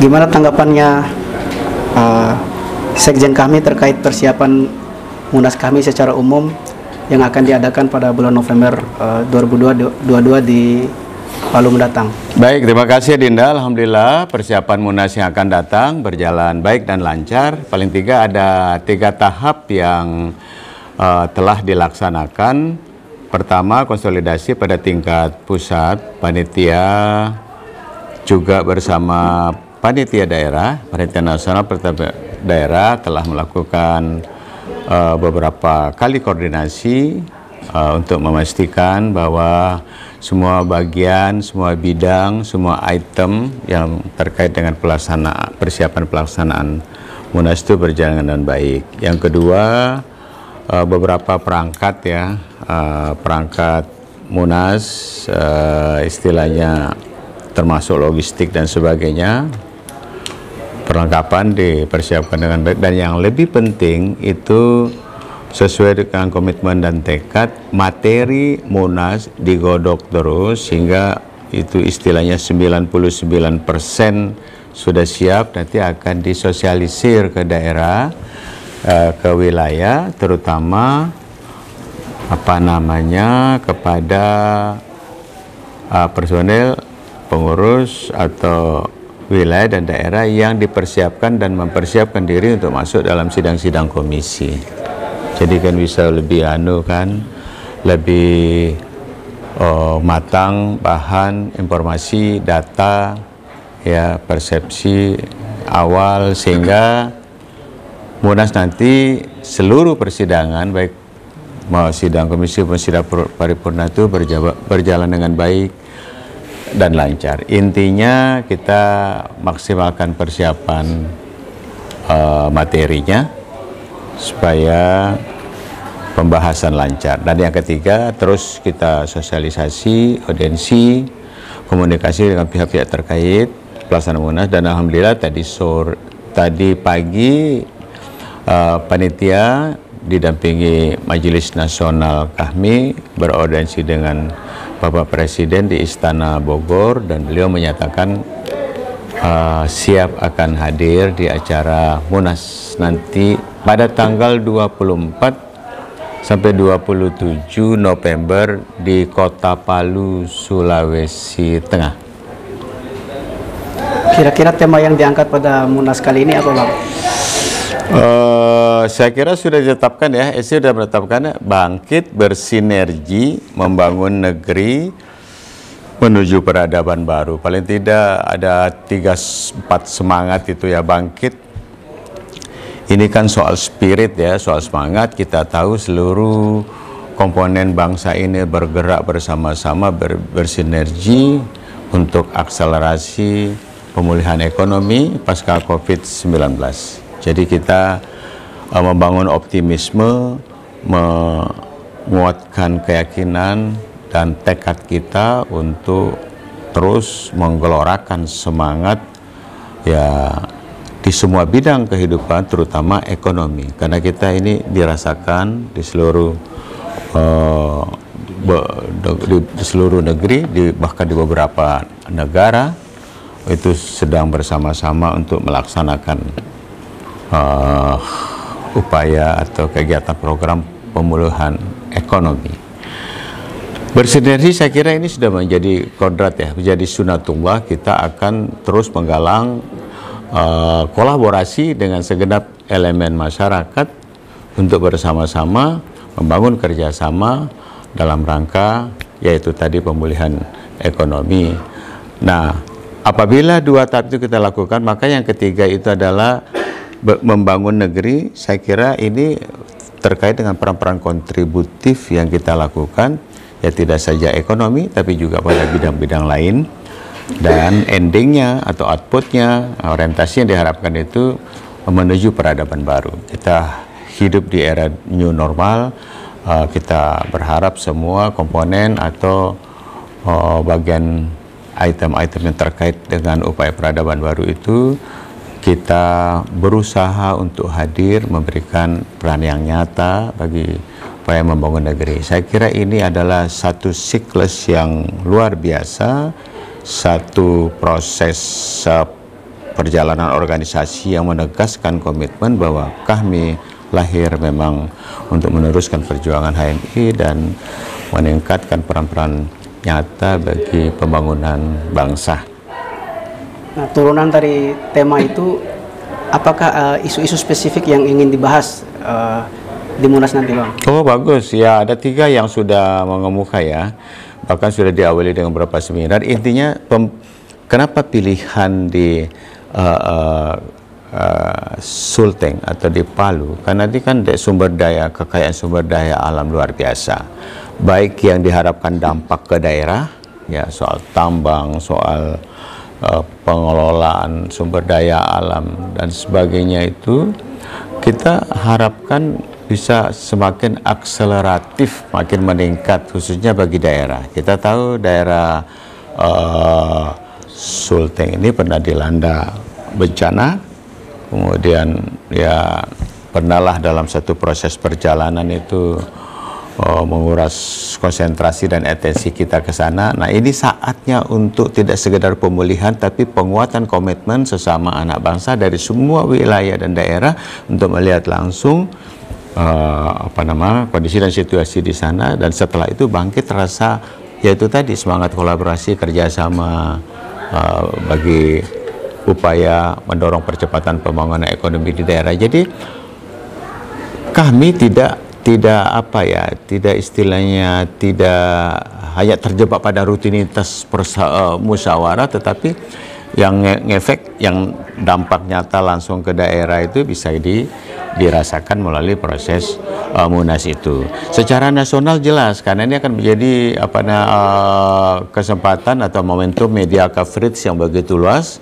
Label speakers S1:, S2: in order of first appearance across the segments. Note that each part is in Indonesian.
S1: Gimana tanggapannya Sekjen kami terkait persiapan Munas kami secara umum yang akan diadakan pada bulan November 2022 di Palu mendatang?
S2: Baik, terima kasih Dinda. Alhamdulillah persiapan Munas yang akan datang berjalan baik dan lancar. Paling tidak ada 3 tahap yang telah dilaksanakan. Pertama, konsolidasi pada tingkat pusat, panitia juga bersama panitia daerah, panitia nasional daerah telah melakukan beberapa kali koordinasi untuk memastikan bahwa semua bagian, semua bidang, semua item yang terkait dengan persiapan pelaksanaan Munas itu berjalan dengan baik. Yang kedua, beberapa perangkat ya, perangkat Munas, istilahnya termasuk logistik dan sebagainya, perlengkapan dipersiapkan dengan baik, dan yang lebih penting itu sesuai dengan komitmen dan tekad, materi Munas digodok terus sehingga itu istilahnya 99% sudah siap, nanti akan disosialisir ke daerah, ke wilayah, terutama kepada personel pengurus atau wilayah dan daerah yang dipersiapkan dan mempersiapkan diri untuk masuk dalam sidang-sidang komisi. Jadi kan bisa lebih lebih matang bahan informasi, data, ya, persepsi awal, sehingga Munas nanti seluruh persidangan, baik mau sidang komisi maupun sidang paripurna itu berjalan dengan baik dan lancar. Intinya kita maksimalkan persiapan materinya supaya pembahasan lancar. Dan yang ketiga, terus kita sosialisasi, audiensi, komunikasi dengan pihak-pihak terkait pelaksanaan Munas. Dan alhamdulillah tadi pagi panitia didampingi Majelis Nasional kami beraudiensi dengan Bapak Presiden di Istana Bogor, dan beliau menyatakan siap akan hadir di acara Munas nanti pada tanggal 24 sampai 27 November di Kota Palu, Sulawesi Tengah.
S1: Kira-kira tema yang diangkat pada Munas kali ini apa, Bang?
S2: Saya kira sudah ditetapkan ya, sudah menetapkan, bangkit bersinergi membangun negeri menuju peradaban baru. Paling tidak ada 3-4 semangat itu ya, bangkit. Ini kan soal spirit ya, soal semangat. Kita tahu seluruh komponen bangsa ini bergerak bersama-sama, bersinergi untuk akselerasi pemulihan ekonomi pasca COVID-19. Jadi kita membangun optimisme, menguatkan keyakinan dan tekad kita untuk terus menggelorakan semangat ya di semua bidang kehidupan, terutama ekonomi. Karena kita ini dirasakan di seluruh di seluruh negeri, bahkan di beberapa negara itu sedang bersama-sama untuk melaksanakan upaya atau kegiatan program pemulihan ekonomi. Bersinergi, saya kira ini sudah menjadi kodrat ya, menjadi sunatullah. Kita akan terus menggalang kolaborasi dengan segenap elemen masyarakat untuk bersama-sama membangun kerjasama dalam rangka yaitu tadi pemulihan ekonomi. Nah, apabila 2 tahap itu kita lakukan, maka yang ketiga itu adalah membangun negeri. Saya kira ini terkait dengan peran-peran kontributif yang kita lakukan, ya tidak saja ekonomi tapi juga pada bidang-bidang lain, dan endingnya atau outputnya, orientasi yang diharapkan itu menuju peradaban baru. Kita hidup di era new normal. Kita berharap semua komponen atau bagian item-item yang terkait dengan upaya peradaban baru itu kita berusaha untuk hadir, memberikan peran yang nyata bagi upaya membangun negeri. Saya kira ini adalah satu siklus yang luar biasa, satu proses perjalanan organisasi yang menegaskan komitmen bahwa kami lahir memang untuk meneruskan perjuangan HMI dan meningkatkan peran-peran nyata bagi pembangunan bangsa.
S1: Nah, turunan dari tema itu, apakah isu-isu spesifik yang ingin dibahas di Munas nanti, Bang?
S2: Oh, bagus ya, ada 3 yang sudah mengemuka ya, bahkan sudah diawali dengan beberapa seminar. Intinya kenapa pilihan di Sulteng atau di Palu, karena ini kan sumber daya, kekayaan sumber daya alam luar biasa, baik yang diharapkan dampak ke daerah ya, soal tambang, soal pengelolaan sumber daya alam dan sebagainya, itu kita harapkan bisa semakin akseleratif, makin meningkat, khususnya bagi daerah. Kita tahu daerah Sulteng ini pernah dilanda bencana, kemudian ya pernahlah dalam satu proses perjalanan itu menguras konsentrasi dan atensi kita ke sana. Nah, ini saatnya untuk tidak sekedar pemulihan, tapi penguatan komitmen sesama anak bangsa dari semua wilayah dan daerah untuk melihat langsung kondisi dan situasi di sana, dan setelah itu bangkit rasa yaitu tadi semangat kolaborasi kerjasama bagi upaya mendorong percepatan pembangunan ekonomi di daerah. Jadi kami tidak istilahnya tidak hanya terjebak pada rutinitas musyawarah, tetapi yang ngefek, yang dampak nyata langsung ke daerah itu bisa dirasakan melalui proses Munas itu. Secara nasional jelas, karena ini akan menjadi kesempatan atau momentum media coverage yang begitu luas,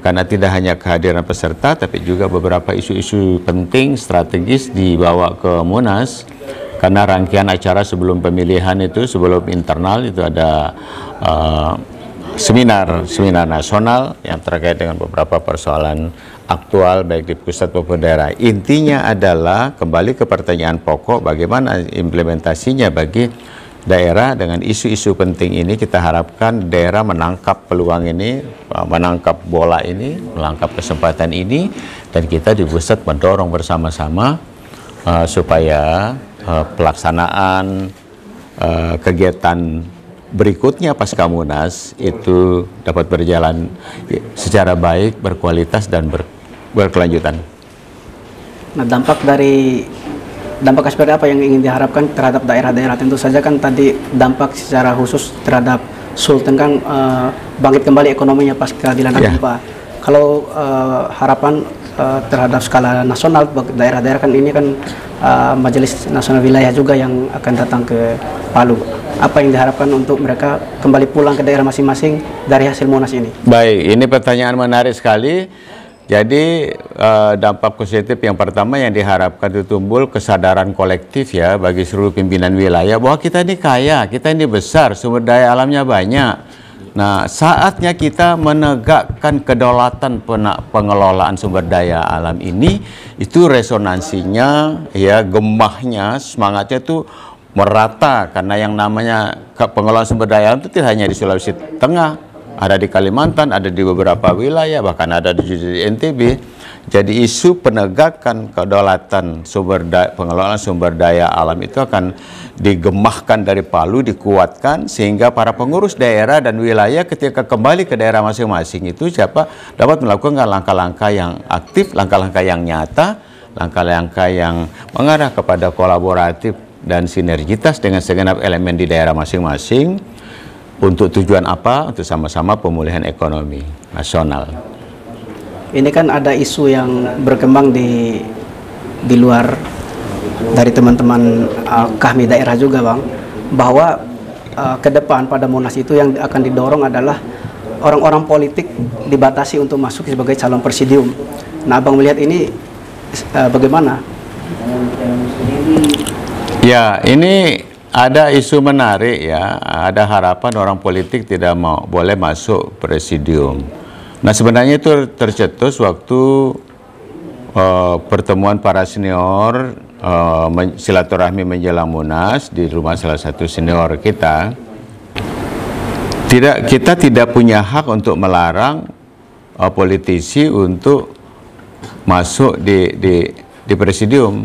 S2: karena tidak hanya kehadiran peserta, tapi juga beberapa isu-isu penting strategis dibawa ke Munas. Karena rangkaian acara sebelum pemilihan itu, sebelum internal itu ada seminar nasional yang terkait dengan beberapa persoalan aktual baik di pusat maupun daerah. Intinya adalah kembali ke pertanyaan pokok, bagaimana implementasinya bagi daerah dengan isu-isu penting ini. Kita harapkan daerah menangkap peluang ini, menangkap bola ini, menangkap kesempatan ini, dan kita di pusat mendorong bersama-sama supaya pelaksanaan kegiatan berikutnya pasca Munas itu dapat berjalan secara baik, berkualitas, dan berkelanjutan.
S1: Nah, dampak seperti apa yang ingin diharapkan terhadap daerah-daerah? Tentu saja kan tadi dampak secara khusus terhadap Sulteng kan bangkit kembali ekonominya pasca dilanda gempa. Kalau harapan terhadap skala nasional daerah-daerah kan ini kan Majelis Nasional Wilayah juga yang akan datang ke Palu. Apa yang diharapkan untuk mereka kembali pulang ke daerah masing-masing dari hasil Munas ini? Baik,
S2: ini pertanyaan menarik sekali. Jadi dampak positif yang pertama yang diharapkan itu timbul kesadaran kolektif ya bagi seluruh pimpinan wilayah bahwa kita ini kaya, kita ini besar, sumber daya alamnya banyak. Nah, saatnya kita menegakkan kedaulatan pengelolaan sumber daya alam ini, itu resonansinya, ya gemahnya, semangatnya itu merata, karena yang namanya pengelolaan sumber daya alam itu tidak hanya di Sulawesi Tengah, ada di Kalimantan, ada di beberapa wilayah, bahkan ada di NTB. Jadi isu penegakan kedaulatan pengelolaan sumber daya alam itu akan digemahkan dari Palu, dikuatkan, sehingga para pengurus daerah dan wilayah ketika kembali ke daerah masing-masing itu dapat melakukan langkah-langkah yang aktif, langkah-langkah yang nyata, langkah-langkah yang mengarah kepada kolaboratif dan sinergitas dengan segenap elemen di daerah masing-masing. Untuk tujuan apa? Untuk sama-sama pemulihan ekonomi nasional.
S1: Ini kan ada isu yang berkembang di luar dari teman-teman kami daerah juga, Bang, bahwa ke depan pada Munas itu yang akan didorong adalah orang-orang politik dibatasi untuk masuk sebagai calon presidium. Nah, Abang melihat ini bagaimana?
S2: Ya, ini ada isu menarik ya, ada harapan orang politik tidak boleh masuk presidium. Nah, sebenarnya itu tercetus waktu pertemuan para senior silaturahmi menjelang Munas di rumah salah satu senior kita. Kita tidak punya hak untuk melarang politisi untuk masuk di presidium.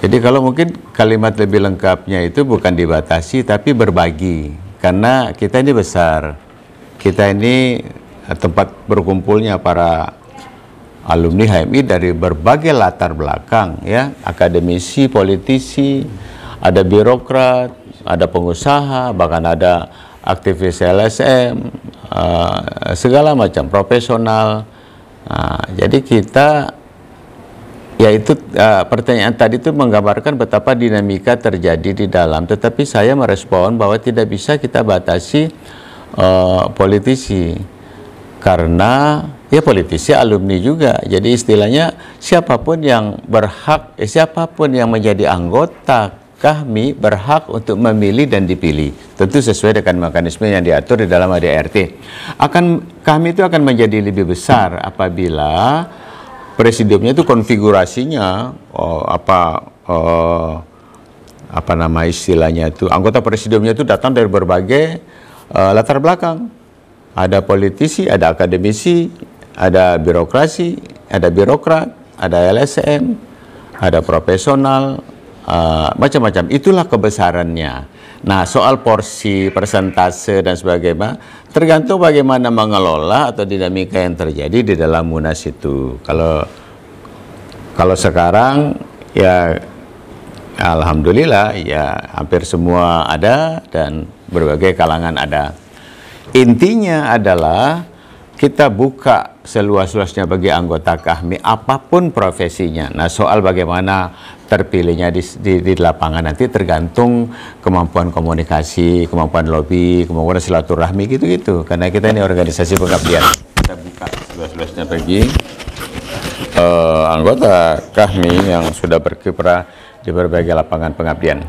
S2: Jadi kalau mungkin kalimat lebih lengkapnya itu bukan dibatasi tapi berbagi, karena kita ini besar, kita ini tempat berkumpulnya para alumni HMI dari berbagai latar belakang, ya, akademisi, politisi, ada birokrat, ada pengusaha, bahkan ada aktivis LSM, segala macam profesional. Jadi kita, yaitu pertanyaan tadi itu menggambarkan betapa dinamika terjadi di dalam, tetapi saya merespon bahwa tidak bisa kita batasi politisi, karena ya politisi alumni juga. Jadi istilahnya siapapun yang berhak, siapapun yang menjadi anggota kami berhak untuk memilih dan dipilih, tentu sesuai dengan mekanisme yang diatur di dalam ADRT. Kami itu akan menjadi lebih besar apabila presidiumnya itu konfigurasinya apa nama istilahnya itu, anggota presidiumnya itu datang dari berbagai latar belakang. Ada politisi, ada akademisi, ada birokrasi, ada birokrat, ada LSM, ada profesional, macam-macam. Itulah kebesarannya. Nah, soal porsi, persentase dan sebagainya tergantung bagaimana mengelola atau dinamika yang terjadi di dalam Munas itu. Kalau sekarang ya alhamdulillah ya hampir semua ada dan berbagai kalangan ada. Intinya adalah kita buka seluas-luasnya bagi anggota kami apapun profesinya. Nah, soal bagaimana terpilihnya di lapangan nanti tergantung kemampuan komunikasi, kemampuan lobby, kemampuan silaturahmi gitu-gitu. Karena kita ini organisasi pengabdian. Kita buka seluas-luasnya bagi anggota kami yang sudah berkiprah di berbagai lapangan pengabdian.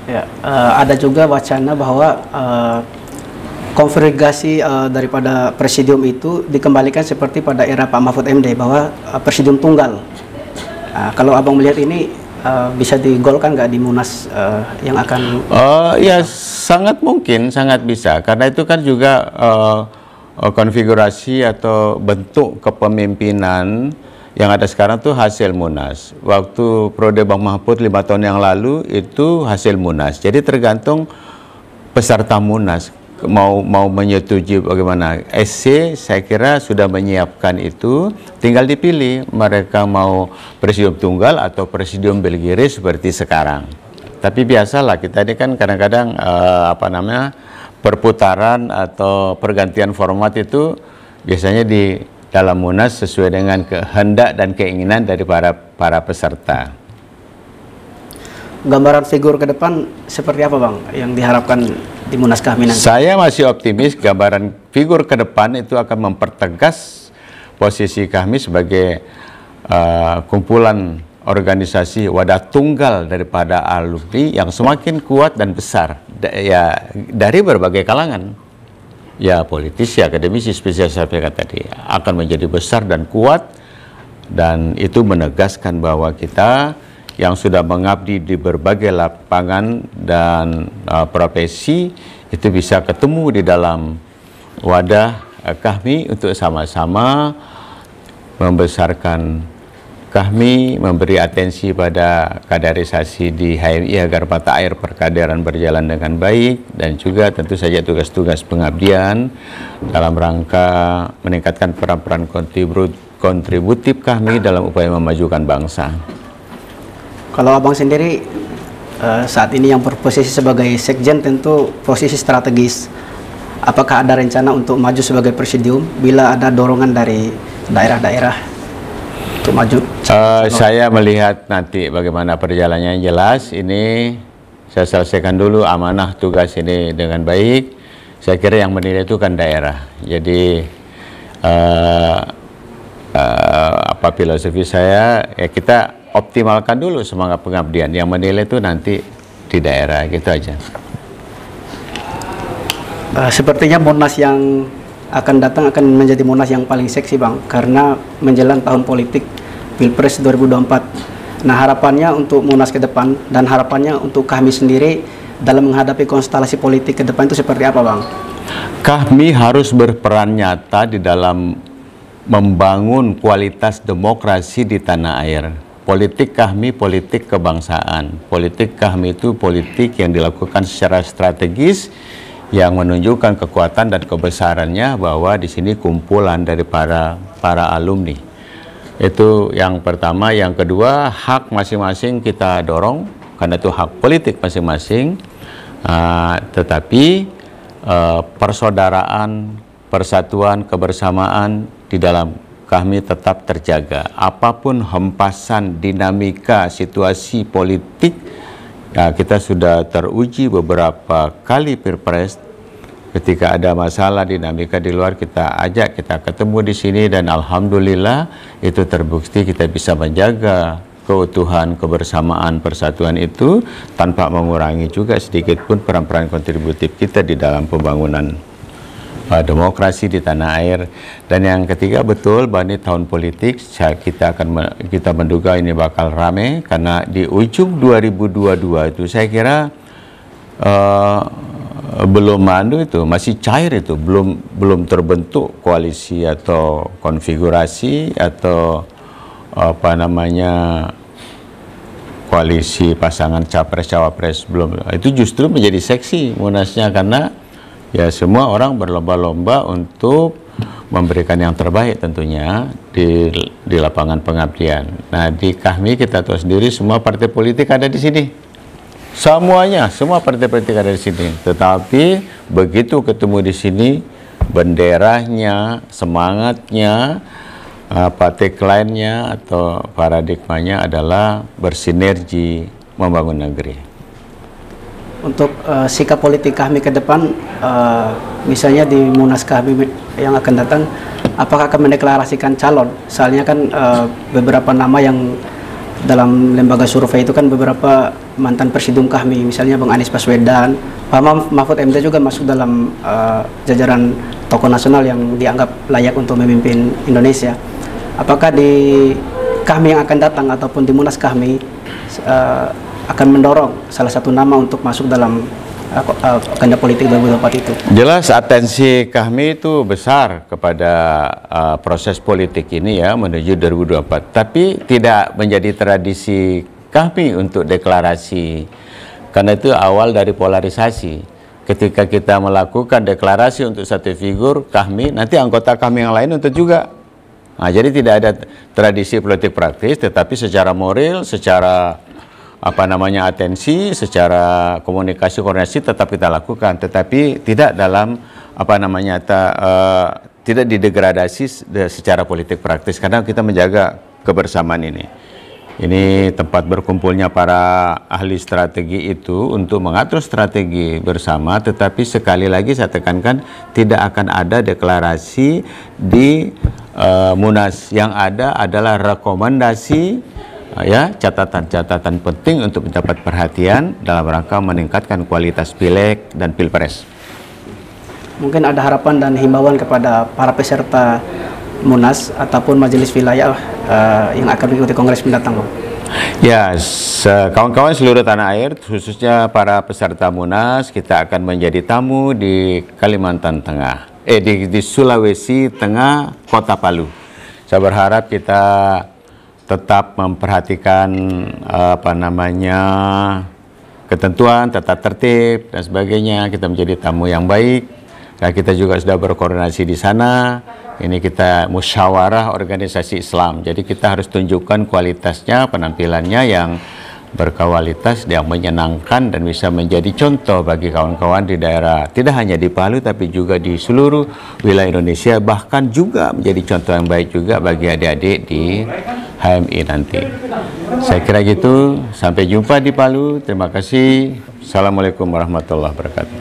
S1: Ya, ada juga wacana bahwa konfigurasi daripada presidium itu dikembalikan seperti pada era Pak Mahfud MD, bahwa presidium tunggal. Kalau abang melihat ini bisa digolkan nggak di Munas yang akan?
S2: Ya sangat mungkin, sangat bisa, karena itu kan juga konfigurasi atau bentuk kepemimpinan yang ada sekarang tuh hasil Munas. Waktu periode Bang Mahfud 5 tahun yang lalu itu hasil Munas. Jadi tergantung peserta Munas mau menyetujui bagaimana. SC saya kira sudah menyiapkan itu, tinggal dipilih mereka mau presidium tunggal atau presidium bergiris seperti sekarang. Tapi biasalah kita ini kan kadang-kadang perputaran atau pergantian format itu biasanya di dalam Munas sesuai dengan kehendak dan keinginan dari para peserta.
S1: Gambaran figur ke depan seperti apa Bang yang diharapkan di Munas kami nanti?
S2: Saya masih optimis gambaran figur ke depan itu akan mempertegas posisi kami sebagai kumpulan organisasi wadah tunggal daripada alumni yang semakin kuat dan besar ya dari berbagai kalangan. Ya politisi, akademisi, spesialis tadi akan menjadi besar dan kuat, dan itu menegaskan bahwa kita yang sudah mengabdi di berbagai lapangan dan profesi itu bisa ketemu di dalam wadah kami untuk sama-sama membesarkan kami, memberi atensi pada kaderisasi di HMI agar mata air perkaderan berjalan dengan baik, dan juga tentu saja tugas-tugas pengabdian dalam rangka meningkatkan peran-peran kontributif kami dalam upaya memajukan bangsa.
S1: Kalau abang sendiri saat ini yang berposisi sebagai sekjen tentu posisi strategis. Apakah ada rencana untuk maju sebagai presidium bila ada dorongan dari daerah-daerah untuk maju?
S2: Saya melihat nanti bagaimana perjalanannya. Jelas ini saya selesaikan dulu amanah tugas ini dengan baik. Saya kira yang menilai itu kan daerah. Jadi apa filosofi saya ya kita optimalkan dulu semangat pengabdian, yang menilai itu nanti di daerah, gitu aja.
S1: Sepertinya Munas yang akan datang akan menjadi Munas yang paling seksi Bang, karena menjelang tahun politik Pilpres 2024. Nah, harapannya untuk Munas ke depan dan harapannya untuk kami sendiri dalam menghadapi konstelasi politik ke depan itu seperti apa Bang?
S2: Kami harus berperan nyata di dalam membangun kualitas demokrasi di tanah air. Politik kami politik kebangsaan. Politik kami itu politik yang dilakukan secara strategis yang menunjukkan kekuatan dan kebesarannya bahwa di sini kumpulan dari para alumni. Itu yang pertama. Yang kedua, hak masing-masing kita dorong karena itu hak politik masing-masing. Tetapi persaudaraan, persatuan, kebersamaan di dalam kami tetap terjaga. Apapun hempasan dinamika situasi politik, kita sudah teruji beberapa kali Pilpres. Ketika ada masalah dinamika di luar, kita ajak, kita ketemu di sini, dan alhamdulillah itu terbukti kita bisa menjaga keutuhan, kebersamaan, persatuan itu tanpa mengurangi juga sedikit pun peran-peran kontributif kita di dalam pembangunan demokrasi di tanah air. Dan yang ketiga, betul bahwa ini tahun politik, kita menduga ini bakal rame karena di ujung 2022 itu saya kira belum masih cair itu, belum terbentuk koalisi atau konfigurasi atau koalisi pasangan capres-cawapres belum. Itu justru menjadi seksi Munasnya karena ya semua orang berlomba-lomba untuk memberikan yang terbaik tentunya di lapangan pengabdian. Nah, di kami kita tahu sendiri semua partai politik ada di sini. Semuanya, semua partai politik ada di sini. Tetapi begitu ketemu di sini, benderanya, semangatnya, tagline-nya atau paradigmanya adalah bersinergi membangun negeri.
S1: Untuk sikap politik kami ke depan, misalnya di Munas kami yang akan datang, apakah akan mendeklarasikan calon? Soalnya kan beberapa nama yang dalam lembaga survei itu kan beberapa mantan presidium kami, misalnya Bang Anies Baswedan, Pak Mahfud MD juga masuk dalam jajaran tokoh nasional yang dianggap layak untuk memimpin Indonesia. Apakah di kami yang akan datang ataupun di Munas kami akan mendorong salah satu nama untuk masuk dalam agenda politik 2024 itu?
S2: Jelas atensi kami itu besar kepada proses politik ini ya menuju 2024. Tapi tidak menjadi tradisi kami untuk deklarasi. Karena itu awal dari polarisasi. Ketika kita melakukan deklarasi untuk satu figur kami, nanti anggota kami yang lain untuk juga. Nah, jadi tidak ada tradisi politik praktis, tetapi secara moral, secara atensi, secara komunikasi koordinasi tetap kita lakukan, tetapi tidak dalam tidak didegradasi secara politik praktis karena kita menjaga kebersamaan ini. Ini tempat berkumpulnya para ahli strategi itu untuk mengatur strategi bersama, tetapi sekali lagi saya tekankan tidak akan ada deklarasi di Munas. Yang ada adalah rekomendasi ya, catatan-catatan penting untuk mendapat perhatian dalam rangka meningkatkan kualitas pileg dan pilpres.
S1: Mungkin ada harapan dan himbauan kepada para peserta Munas ataupun majelis wilayah yang akan mengikuti kongres mendatang, Bang?
S2: Ya, kawan-kawan seluruh tanah air, khususnya para peserta Munas, kita akan menjadi tamu di Kalimantan Tengah, di Sulawesi Tengah, Kota Palu. Saya berharap kita tetap memperhatikan ketentuan, tata tertib dan sebagainya. Kita menjadi tamu yang baik. Nah, kita juga sudah berkoordinasi di sana. Ini kita musyawarah organisasi Islam. Jadi kita harus tunjukkan kualitasnya, penampilannya yang berkualitas, yang menyenangkan dan bisa menjadi contoh bagi kawan-kawan di daerah. Tidak hanya di Palu tapi juga di seluruh wilayah Indonesia, bahkan juga menjadi contoh yang baik juga bagi adik-adik di HMI nanti. Saya kira gitu. Sampai jumpa di Palu. Terima kasih. Assalamualaikum warahmatullahi wabarakatuh.